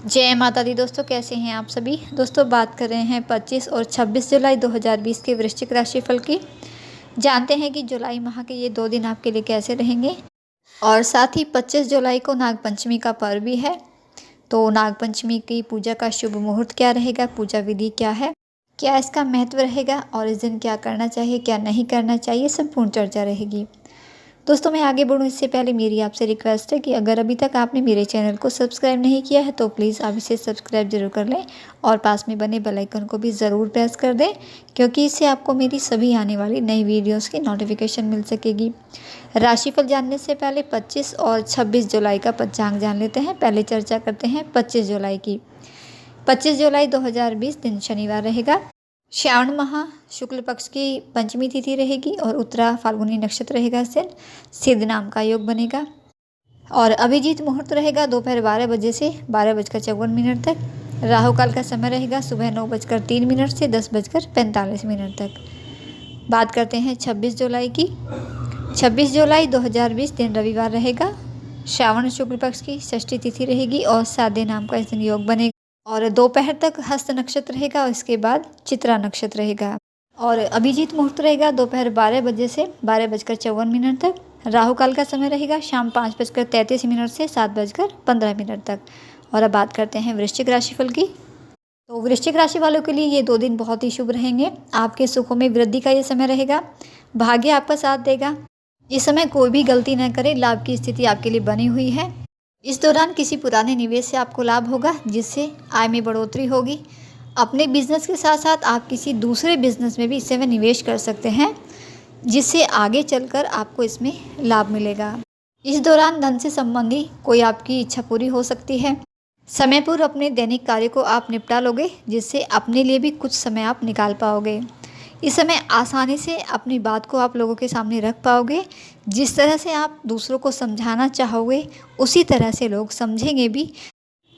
जय माता दी दोस्तों, कैसे हैं आप सभी। दोस्तों बात कर रहे हैं 25 और 26 जुलाई 2020 के वृश्चिक राशिफल की। जानते हैं कि जुलाई माह के ये 2 दिन आपके लिए कैसे रहेंगे। और साथ ही 25 जुलाई को नागपंचमी का पर्व भी है। तो नागपंचमी की पूजा का शुभ मुहूर्त क्या रहेगा, पूजा विधि क्या है, क्या इसका महत्व रहेगा और इस दिन क्या करना चाहिए क्या नहीं करना चाहिए, संपूर्ण चर्चा रहेगी। दोस्तों मैं आगे बढ़ूँ इससे पहले मेरी आपसे रिक्वेस्ट है कि अगर अभी तक आपने मेरे चैनल को सब्सक्राइब नहीं किया है तो प्लीज़ आप इसे सब्सक्राइब जरूर कर लें और पास में बने बेल आइकन को भी ज़रूर प्रेस कर दें, क्योंकि इससे आपको मेरी सभी आने वाली नई वीडियोस की नोटिफिकेशन मिल सकेगी। राशिफल जानने से पहले 25 और 26 जुलाई का पंचांग जान लेते हैं। पहले चर्चा करते हैं 25 जुलाई की। 25 जुलाई 2020 दिन शनिवार रहेगा। श्रावण माह शुक्ल पक्ष की पंचमी तिथि रहेगी और उत्तरा फाल्गुनी नक्षत्र रहेगा। इस दिन सिद्ध नाम का योग बनेगा और अभिजीत मुहूर्त रहेगा दोपहर 12 बजे से 12:54 तक। राहु काल का समय रहेगा सुबह 9:03 से 10:45 तक। बात करते हैं 26 जुलाई की। 26 जुलाई 2020 दिन रविवार रहेगा। श्रावण शुक्ल पक्ष की षष्ठी तिथि रहेगी और साधे नाम का इस दिन योग बनेगा और दोपहर तक हस्त नक्षत्र रहेगा और इसके बाद चित्रा नक्षत्र रहेगा और अभिजीत मुहूर्त रहेगा दोपहर 12 बजे से 12:54 तक। राहु काल का समय रहेगा शाम 5:33 से 7:15 तक। और अब बात करते हैं वृश्चिक राशिफल की। तो वृश्चिक राशि वालों के लिए ये 2 दिन बहुत ही शुभ रहेंगे। आपके सुखों में वृद्धि का ये समय रहेगा। भाग्य आपका साथ देगा। इस समय कोई भी गलती न करे, लाभ की स्थिति आपके लिए बनी हुई है। इस दौरान किसी पुराने निवेश से आपको लाभ होगा जिससे आय में बढ़ोतरी होगी। अपने बिजनेस के साथ साथ आप किसी दूसरे बिजनेस में भी इस समय निवेश कर सकते हैं जिससे आगे चलकर आपको इसमें लाभ मिलेगा। इस दौरान धन से संबंधी कोई आपकी इच्छा पूरी हो सकती है। समय पूर्व अपने दैनिक कार्य को आप निपटा लोगे जिससे अपने लिए भी कुछ समय आप निकाल पाओगे। इस समय आसानी से अपनी बात को आप लोगों के सामने रख पाओगे। जिस तरह से आप दूसरों को समझाना चाहोगे उसी तरह से लोग समझेंगे भी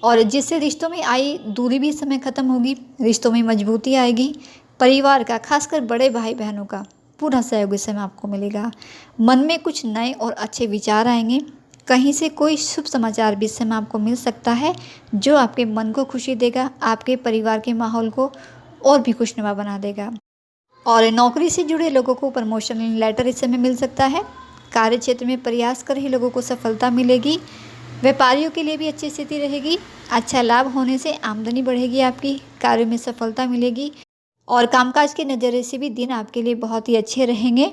और जिससे रिश्तों में आई दूरी भी इस समय ख़त्म होगी, रिश्तों में मजबूती आएगी। परिवार का खासकर बड़े भाई बहनों का पूरा सहयोग इस समय आपको मिलेगा। मन में कुछ नए और अच्छे विचार आएंगे। कहीं से कोई शुभ समाचार भी इस समय आपको मिल सकता है जो आपके मन को खुशी देगा, आपके परिवार के माहौल को और भी खुशनुमा बना देगा। और नौकरी से जुड़े लोगों को प्रमोशन लेटर इस समय मिल सकता है। कार्य क्षेत्र में प्रयास कर रहे लोगों को सफलता मिलेगी। व्यापारियों के लिए भी अच्छी स्थिति रहेगी। अच्छा लाभ होने से आमदनी बढ़ेगी, आपकी कार्य में सफलता मिलेगी और कामकाज के नज़रिए से भी दिन आपके लिए बहुत ही अच्छे रहेंगे।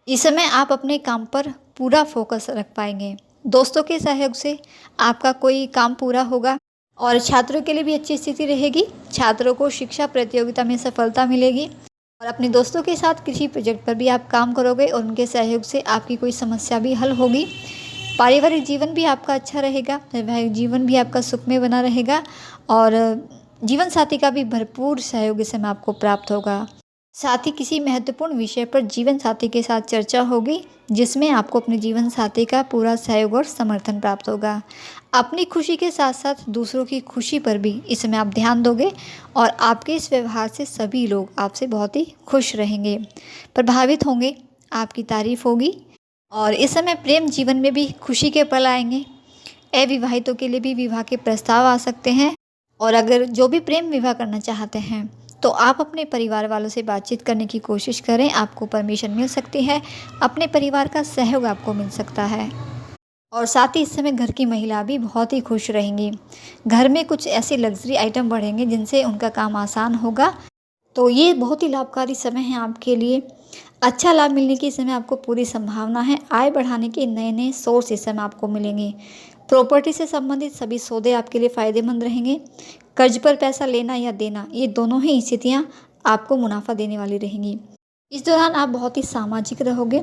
इस समय आप अपने काम पर पूरा फोकस रख पाएंगे। दोस्तों के सहयोग से आपका कोई काम पूरा होगा और छात्रों के लिए भी अच्छी स्थिति रहेगी। छात्रों को शिक्षा प्रतियोगिता में सफलता मिलेगी और अपने दोस्तों के साथ किसी प्रोजेक्ट पर भी आप काम करोगे और उनके सहयोग से आपकी कोई समस्या भी हल होगी। पारिवारिक जीवन भी आपका अच्छा रहेगा। वैवाहिक जीवन भी आपका सुखमय बना रहेगा और जीवन साथी का भी भरपूर सहयोग इस समय आपको प्राप्त होगा। साथ ही किसी महत्वपूर्ण विषय पर जीवन साथी के साथ चर्चा होगी जिसमें आपको अपने जीवन साथी का पूरा सहयोग और समर्थन प्राप्त होगा। अपनी खुशी के साथ साथ दूसरों की खुशी पर भी इस समय आप ध्यान दोगे और आपके इस व्यवहार से सभी लोग आपसे बहुत ही खुश रहेंगे, प्रभावित होंगे, आपकी तारीफ होगी। और इस समय प्रेम जीवन में भी खुशी के पल आएंगे। अविवाहितों के लिए भी विवाह के प्रस्ताव आ सकते हैं और अगर जो भी प्रेम विवाह करना चाहते हैं तो आप अपने परिवार वालों से बातचीत करने की कोशिश करें, आपको परमिशन मिल सकती है। अपने परिवार का सहयोग आपको मिल सकता है और साथ ही इस समय घर की महिला भी बहुत ही खुश रहेंगी। घर में कुछ ऐसे लग्जरी आइटम बढ़ेंगे जिनसे उनका काम आसान होगा। तो ये बहुत ही लाभकारी समय है आपके लिए। अच्छा लाभ मिलने की इस समय आपको पूरी संभावना है। आय बढ़ाने के नए नए सोर्स इस समय आपको मिलेंगे। प्रॉपर्टी से संबंधित सभी सौदे आपके लिए फ़ायदेमंद रहेंगे। कर्ज पर पैसा लेना या देना, ये दोनों ही स्थितियाँ आपको मुनाफा देने वाली रहेंगी। इस दौरान आप बहुत ही सामाजिक रहोगे।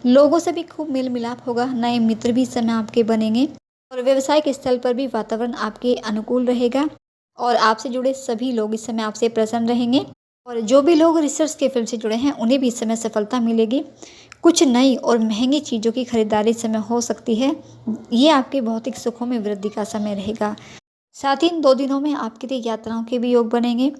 लोगों से भी खूब मेल मिलाप होगा। नए मित्र भी इस समय आपके बनेंगे और व्यवसायिक स्थल पर भी वातावरण आपके अनुकूल रहेगा और आपसे जुड़े सभी लोग इस समय आपसे प्रसन्न रहेंगे। और जो भी लोग रिसर्च के फील्ड से जुड़े हैं उन्हें भी इस समय सफलता मिलेगी। कुछ नई और महंगी चीज़ों की खरीदारी इस समय हो सकती है। ये आपके भौतिक सुखों में वृद्धि का समय रहेगा। साथ ही इन 2 दिनों में आपके लिए यात्राओं के भी योग बनेंगे।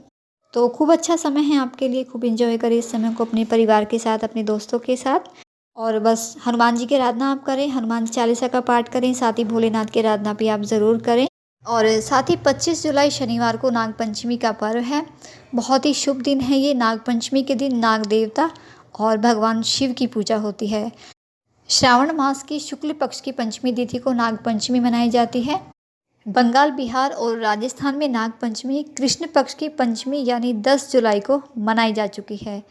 तो खूब अच्छा समय है आपके लिए। खूब एंजॉय करें इस समय को अपने परिवार के साथ, अपने दोस्तों के साथ। और बस हनुमान जी की आराधना आप करें, हनुमान चालीसा का पाठ करें, साथ ही भोलेनाथ की आराधना भी आप ज़रूर करें। और साथ ही 25 जुलाई शनिवार को नाग पंचमी का पर्व है। बहुत ही शुभ दिन है ये। नाग पंचमी के दिन नाग देवता और भगवान शिव की पूजा होती है। श्रावण मास की शुक्ल पक्ष की पंचमी तिथि को नाग पंचमी मनाई जाती है। बंगाल, बिहार और राजस्थान में नाग पंचमी कृष्ण पक्ष की पंचमी यानी 10 जुलाई को मनाई जा चुकी है।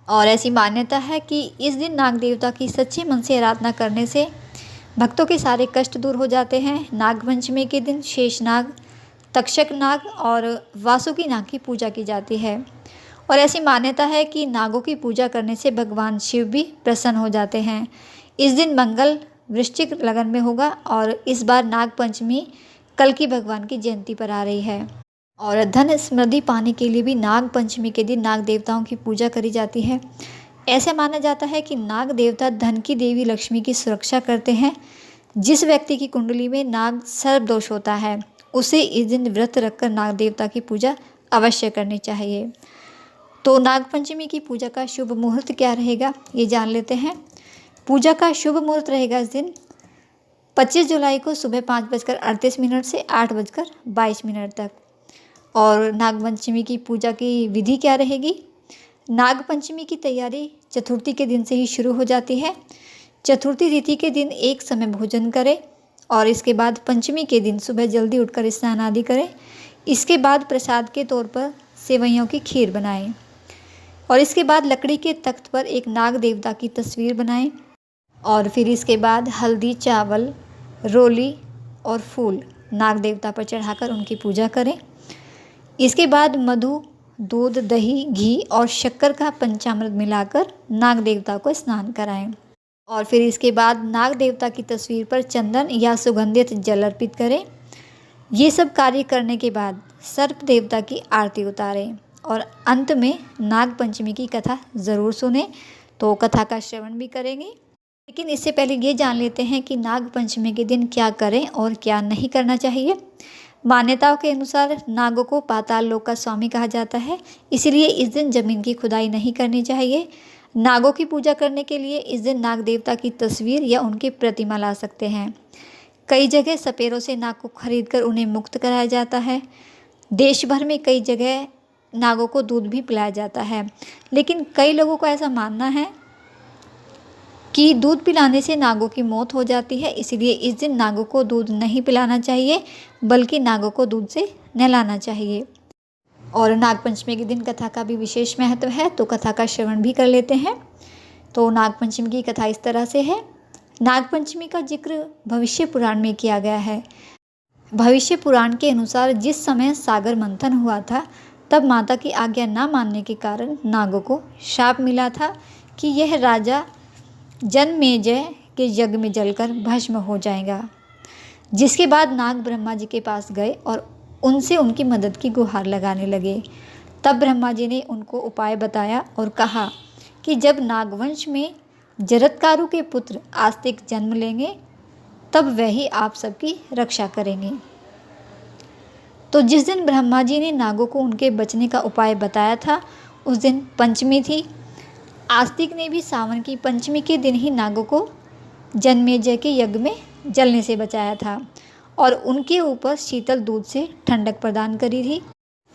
और ऐसी मान्यता है कि इस दिन नाग देवता की सच्चे मन से आराधना करने से भक्तों के सारे कष्ट दूर हो जाते हैं। नाग पंचमी के दिन शेषनाग, तक्षक नाग और वासुकी नाग की पूजा की जाती है। और ऐसी मान्यता है कि नागों की पूजा करने से भगवान शिव भी प्रसन्न हो जाते हैं। इस दिन मंगल वृश्चिक लगन में होगा और इस बार नाग पंचमी कल्कि भगवान की जयंती पर आ रही है। और धन समृद्धि पाने के लिए भी नाग पंचमी के दिन नाग देवताओं की पूजा करी जाती है। ऐसे माना जाता है कि नाग देवता धन की देवी लक्ष्मी की सुरक्षा करते हैं। जिस व्यक्ति की कुंडली में नाग सर्प दोष होता है उसे इस दिन व्रत रखकर नाग देवता की पूजा अवश्य करनी चाहिए। तो नाग पंचमी की पूजा का शुभ मुहूर्त क्या रहेगा ये जान लेते हैं। पूजा का शुभ मुहूर्त रहेगा इस दिन 25 जुलाई को सुबह 5:38 से 8:22 तक। और नाग पंचमी की पूजा की विधि क्या रहेगी। नाग पंचमी की तैयारी चतुर्थी के दिन से ही शुरू हो जाती है। चतुर्थी तिथि के दिन एक समय भोजन करें और इसके बाद पंचमी के दिन सुबह जल्दी उठकर स्नान आदि करें। इसके बाद प्रसाद के तौर पर सेवइयों की खीर बनाएं और इसके बाद लकड़ी के तख्त पर एक नाग देवता की तस्वीर बनाएं और फिर इसके बाद हल्दी, चावल, रोली और फूल नाग देवता पर चढ़ाकर उनकी पूजा करें। इसके बाद मधु, दूध, दही, घी और शक्कर का पंचामृत मिलाकर नाग देवता को स्नान कराएं और फिर इसके बाद नाग देवता की तस्वीर पर चंदन या सुगंधित जल अर्पित करें। ये सब कार्य करने के बाद सर्प देवता की आरती उतारें और अंत में नाग पंचमी की कथा ज़रूर सुनें। तो कथा का श्रवण भी करेंगे, लेकिन इससे पहले ये जान लेते हैं कि नाग पंचमी के दिन क्या करें और क्या नहीं करना चाहिए। मान्यताओं के अनुसार नागों को पाताल लोक का स्वामी कहा जाता है, इसलिए इस दिन जमीन की खुदाई नहीं करनी चाहिए। नागों की पूजा करने के लिए इस दिन नाग देवता की तस्वीर या उनकी प्रतिमा ला सकते हैं। कई जगह सपेरों से नाग को खरीदकर उन्हें मुक्त कराया जाता है। देश भर में कई जगह नागों को दूध भी पिलाया जाता है, लेकिन कई लोगों का ऐसा मानना है कि दूध पिलाने से नागों की मौत हो जाती है, इसलिए इस दिन नागों को दूध नहीं पिलाना चाहिए बल्कि नागों को दूध से नहलाना चाहिए। और नाग पंचमी के दिन कथा का भी विशेष महत्व है, तो कथा का श्रवण भी कर लेते हैं। तो नाग पंचमी की कथा इस तरह से है। नाग पंचमी का जिक्र भविष्य पुराण में किया गया है। भविष्य पुराण के अनुसार जिस समय सागर मंथन हुआ था तब माता की आज्ञा न मानने के कारण नागों को शाप मिला था कि यह राजा जनमेजय के यज्ञ में जलकर भस्म हो जाएगा। जिसके बाद नाग ब्रह्मा जी के पास गए और उनसे उनकी मदद की गुहार लगाने लगे। तब ब्रह्मा जी ने उनको उपाय बताया और कहा कि जब नागवंश में जरत्कारु के पुत्र आस्तिक जन्म लेंगे तब वही आप सबकी रक्षा करेंगे। तो जिस दिन ब्रह्मा जी ने नागों को उनके बचने का उपाय बताया था उस दिन पंचमी थी। आस्तिक ने भी सावन की पंचमी के दिन ही नागों को जनमेजय के यज्ञ में जलने से बचाया था और उनके ऊपर शीतल दूध से ठंडक प्रदान करी थी।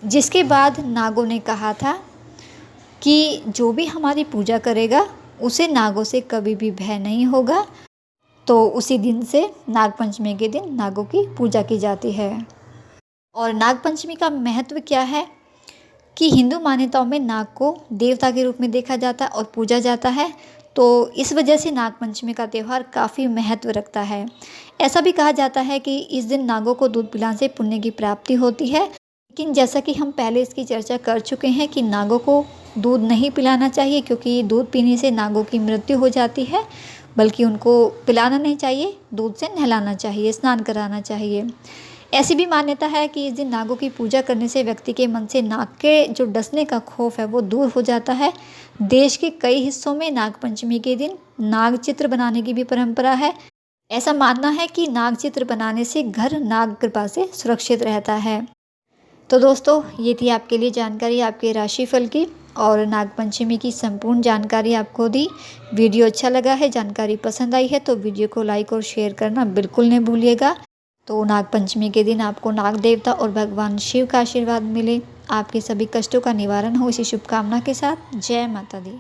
जिसके बाद नागों ने कहा था कि जो भी हमारी पूजा करेगा उसे नागों से कभी भी भय नहीं होगा। तो उसी दिन से नागपंचमी के दिन नागों की पूजा की जाती है। और नागपंचमी का महत्व क्या है कि हिंदू मान्यताओं में नाग को देवता के रूप में देखा जाता है और पूजा जाता है, तो इस वजह से नागपंचमी का त्यौहार काफ़ी महत्व रखता है। ऐसा भी कहा जाता है कि इस दिन नागों को दूध पिलाने से पुण्य की प्राप्ति होती है, लेकिन जैसा कि हम पहले इसकी चर्चा कर चुके हैं कि नागों को दूध नहीं पिलाना चाहिए क्योंकि दूध पीने से नागों की मृत्यु हो जाती है, बल्कि उनको पिलाना नहीं चाहिए, दूध से नहलाना चाहिए, स्नान कराना चाहिए। ऐसी भी मान्यता है कि इस दिन नागों की पूजा करने से व्यक्ति के मन से नाग के जो डसने का खौफ है वो दूर हो जाता है। देश के कई हिस्सों में नागपंचमी के दिन नाग चित्र बनाने की भी परंपरा है। ऐसा मानना है कि नाग चित्र बनाने से घर नाग कृपा से सुरक्षित रहता है। तो दोस्तों, ये थी आपके लिए जानकारी आपके राशिफल की और नागपंचमी की संपूर्ण जानकारी आपको दी। वीडियो अच्छा लगा है, जानकारी पसंद आई है तो वीडियो को लाइक और शेयर करना बिल्कुल नहीं भूलिएगा। तो नागपंचमी के दिन आपको नाग देवता और भगवान शिव का आशीर्वाद मिले, आपके सभी कष्टों का निवारण हो, इसी शुभकामना के साथ जय माता दी।